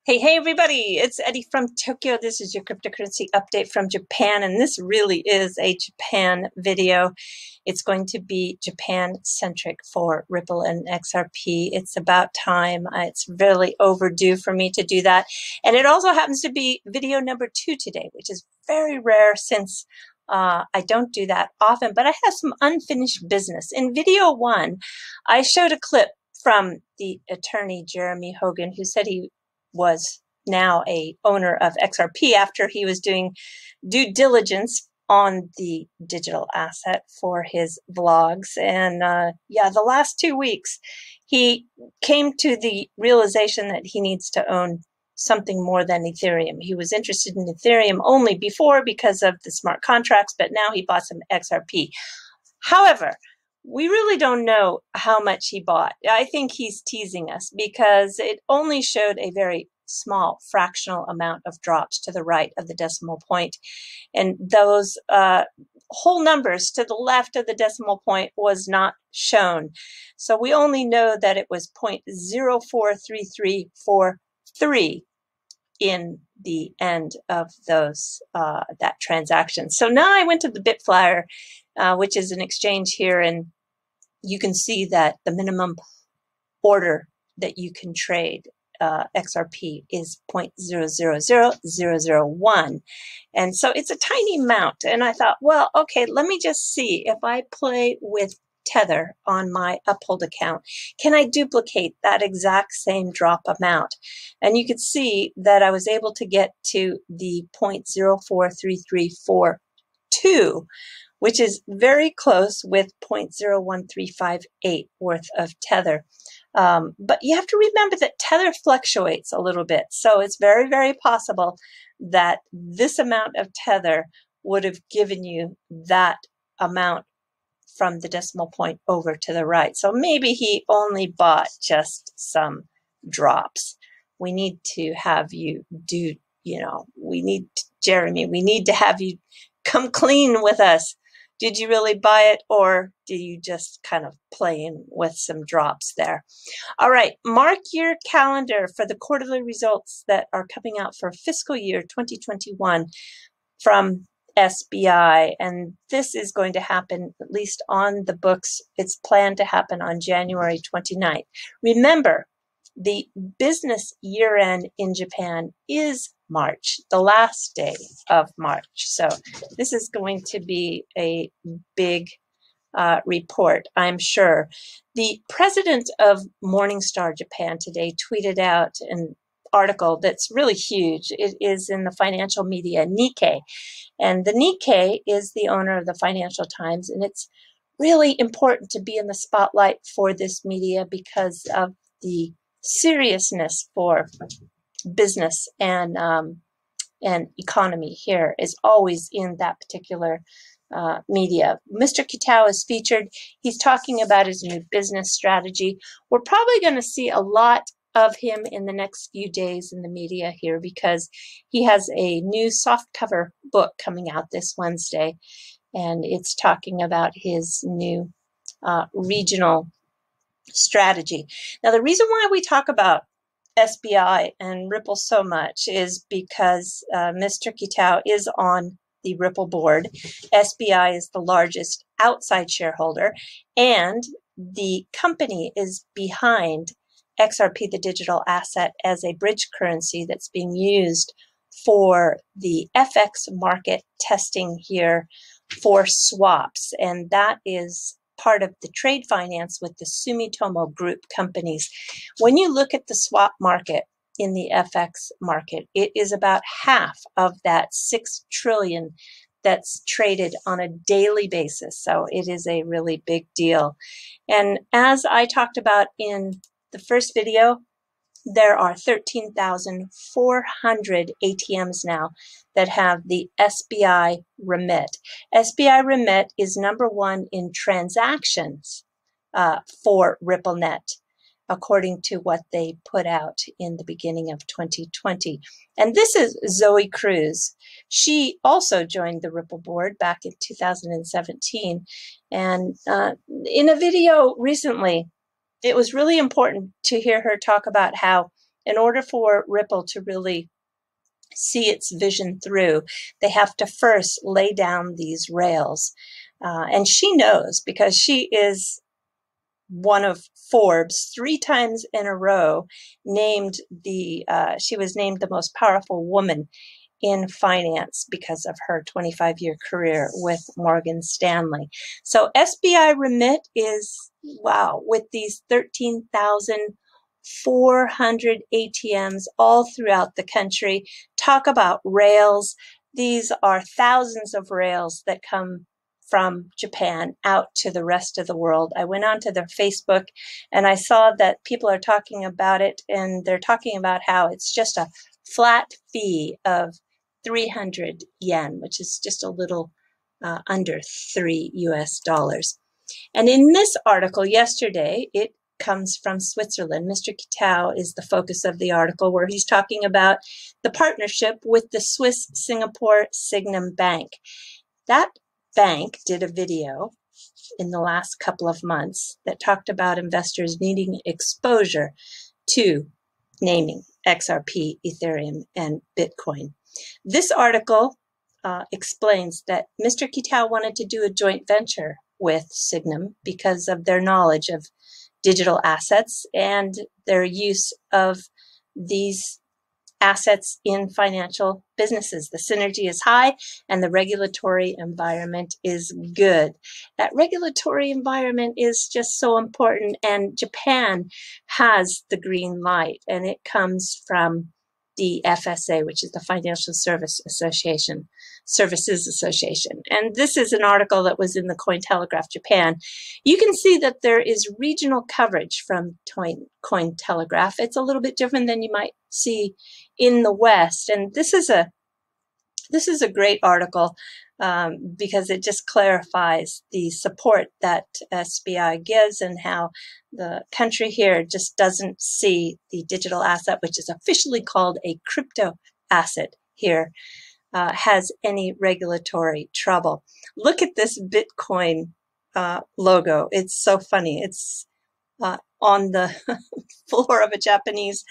Hey everybody, it's Eddie from Tokyo. This is your cryptocurrency update from Japan, and this really is a Japan video. It's going to be Japan-centric for Ripple and XRP. It's about time. It's really overdue for me to do that. And it also happens to be video number 2 today, which is very rare since I don't do that often, but I have some unfinished business. In video 1, I showed a clip from the attorney Jeremy Hogan, who said he was now a owner of XRP after he was doing due diligence on the digital asset for his vlogs. And the last 2 weeks, he came to the realization that he needs to own something more than Ethereum. He was interested in Ethereum only before because of the smart contracts, but now he bought some XRP. However, we really don't know how much he bought. I think he's teasing us because it only showed a very small fractional amount of drops to the right of the decimal point. And those whole numbers to the left of the decimal point was not shown. So we only know that it was 0.043343 in the end of those that transaction. So now I went to the Bitflyer, which is an exchange here, and you can see that the minimum order that you can trade XRP is 0.000001. And so it's a tiny amount. And I thought, well, okay, let me just see if I play with Tether on my Uphold account, can I duplicate that exact same drop amount? And you could see that I was able to get to the 0.043342, which is very close with 0.01358 worth of Tether. But you have to remember that Tether fluctuates a little bit. So it's very, very possible that this amount of Tether would have given you that amount from the decimal point over to the right. So maybe he only bought just some drops. We need to have you do, Jeremy, we need to have you come clean with us. Did you really buy it, or did you just kind of play in with some drops there? All right, mark your calendar for the quarterly results that are coming out for fiscal year 2021 from SBI, and this is going to happen, at least on the books. It's planned to happen on January 29th. Remember, the business year-end in Japan is March, the last day of March. So this is going to be a big report, I'm sure. The president of Morningstar Japan today tweeted out an article that's really huge. It is in the financial media Nikkei. And the Nikkei is the owner of the Financial Times, and it's really important to be in the spotlight for this media because of the seriousness for business and economy here is always in that particular media. Mr. Kitao is featured. He's talking about his new business strategy. We're probably going to see a lot of him in the next few days in the media here because he has a new softcover book coming out this Wednesday, and it's talking about his new regional strategy. Now, the reason why we talk about SBI and Ripple so much is because Mr. Kitao is on the Ripple board. SBI is the largest outside shareholder, and the company is behind XRP, the digital asset, as a bridge currency that's being used for the FX market testing here for swaps. And that is part of the trade finance with the Sumitomo Group companies. When you look at the swap market in the FX market, it is about half of that 6 trillion that's traded on a daily basis. So it is a really big deal. And as I talked about in the first video, there are 13,400 ATMs now that have the SBI Remit. SBI Remit is #1 in transactions for RippleNet, according to what they put out in the beginning of 2020. And this is Zoe Cruz. She also joined the Ripple board back in 2017. And in a video recently, it was really important to hear her talk about how in order for Ripple to really see its vision through, they have to first lay down these rails. And she knows, because she is one of Forbes 3 times in a row she was named the most powerful woman in finance because of her 25-year career with Morgan Stanley. So SBI Remit is, wow, with these 13,400 ATMs all throughout the country. Talk about rails. These are thousands of rails that come from Japan out to the rest of the world. I went onto their Facebook and I saw that people are talking about it, and they're talking about how it's just a flat fee of 300 yen, which is just a little under $3 US. And in this article yesterday, it comes from Switzerland. Mr. Kitao is the focus of the article, where he's talking about the partnership with the Swiss Singapore Sygnum Bank. That bank did a video in the last couple of months that talked about investors needing exposure to naming XRP, Ethereum, and Bitcoin. This article explains that Mr. Kitao wanted to do a joint venture with Sygnum because of their knowledge of digital assets and their use of these assets in financial businesses. The synergy is high and the regulatory environment is good. That regulatory environment is just so important, and Japan has the green light, and it comes from the FSA, which is the Financial Services Association. And this is an article that was in the Cointelegraph Japan. You can see that there is regional coverage from Cointelegraph. It's a little bit different than you might see in the West. And this is a great article because it just clarifies the support that SBI gives and how the country here just doesn't see the digital asset, which is officially called a crypto asset here, has any regulatory trouble. Look at this Bitcoin logo. It's so funny. It's on the floor of a Japanese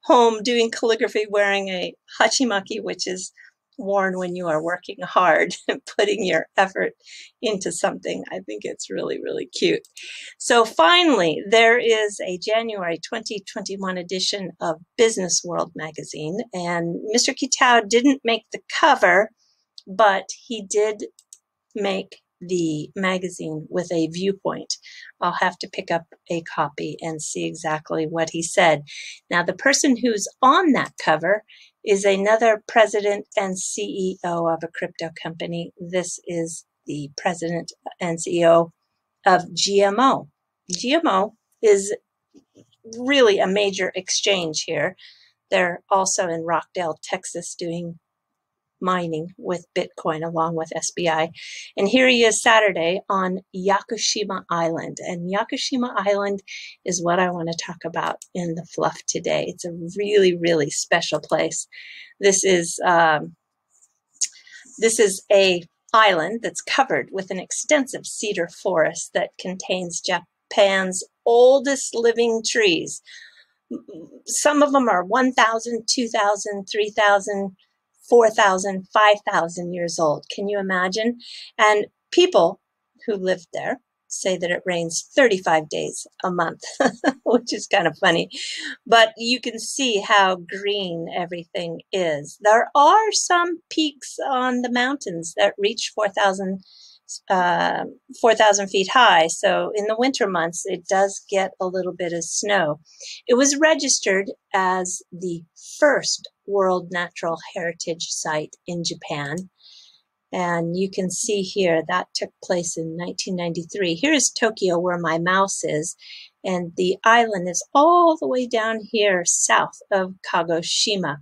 home doing calligraphy, wearing a hachimaki, which is worn when you are working hard and putting your effort into something. I think it's really, really cute. So finally, there is a January 2021 edition of Business World magazine, and Mr. Kitao didn't make the cover, but he did make the magazine with a viewpoint. I'll have to pick up a copy and see exactly what he said. Now, the person who's on that cover is another president and CEO of a crypto company. This is the president and CEO of GMO. GMO is really a major exchange here. They're also in Rockdale, Texas, doing mining with Bitcoin along with SBI. And here he is Saturday on Yakushima Island. And Yakushima Island is what I want to talk about in the fluff today. It's a really, really special place. This is a island that's covered with an extensive cedar forest that contains Japan's oldest living trees. Some of them are 1,000, 2,000, 3,000, 4,000, 5,000 years old. Can you imagine? And people who live there say that it rains 35 days a month, which is kind of funny. But you can see how green everything is. There are some peaks on the mountains that reach 4,000 feet high. So in the winter months, it does get a little bit of snow. It was registered as the first World Natural Heritage Site in Japan. And you can see here that took place in 1993. Here is Tokyo, where my mouse is. And the island is all the way down here south of Kagoshima.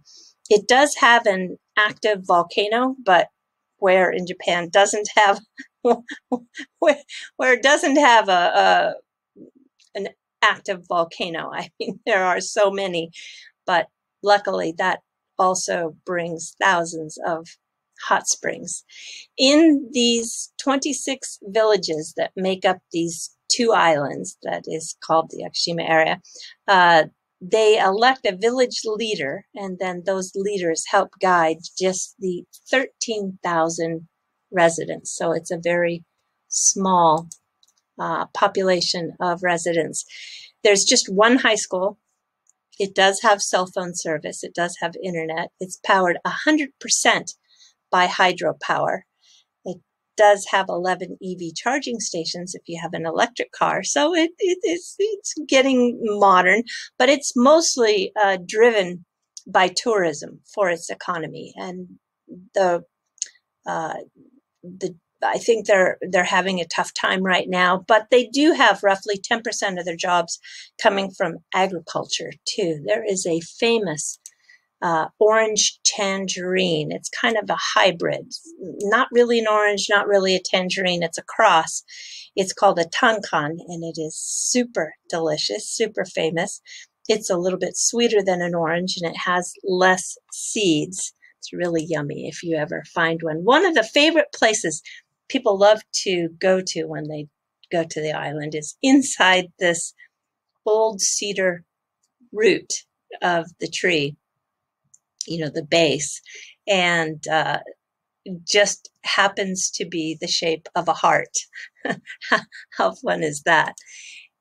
It does have an active volcano, but where in Japan doesn't have where it doesn't have an active volcano. I mean, there are so many, but luckily that also brings thousands of hot springs. In these 26 villages that make up these 2 islands, that is called the Yakushima area, they elect a village leader, and then those leaders help guide just the 13,000 residents. So it's a very small population of residents. There's just one high school. It does have cell phone service. It does have internet. It's powered 100% by hydropower. It does have 11 EV charging stations if you have an electric car. So it's getting modern, but it's mostly driven by tourism for its economy. And I think they're having a tough time right now, but they do have roughly 10% of their jobs coming from agriculture too. There is a famous orange tangerine. It's kind of a hybrid, not really an orange, not really a tangerine. It's a cross. It's called a tankan, and it is super delicious, super famous. It's a little bit sweeter than an orange, and it has less seeds. It's really yummy if you ever find one. One of the favorite places people love to go to when they go to the island is inside this old cedar root of the tree, you know, the base, and just happens to be the shape of a heart. How fun is that?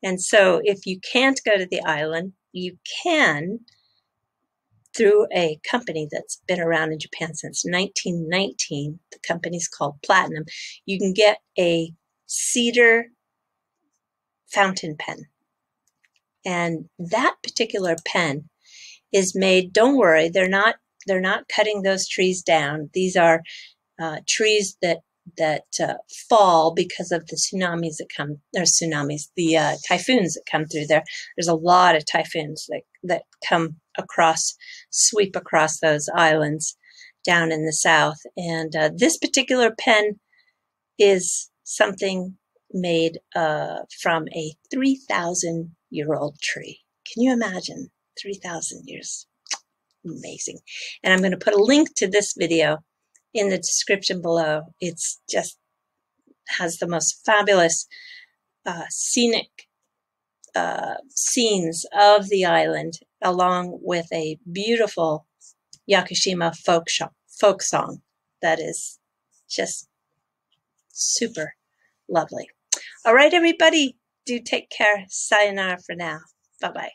And so if you can't go to the island, you can, through a company that's been around in Japan since 1919. The company's called Platinum. You can get a cedar fountain pen. And that particular pen is made, don't worry, they're not cutting those trees down. These are trees that fall because of the tsunamis that come, the typhoons that come through there. There's a lot of typhoons that come across, sweep across those islands down in the south. And this particular pen is something made from a 3,000-year-old tree. Can you imagine? 3,000 years. Amazing. And I'm going to put a link to this video in the description below. It's just has the most fabulous scenic scenes of the island, along with a beautiful Yakushima folk song that is just super lovely. All right, everybody, do take care. Sayonara for now. Bye-bye.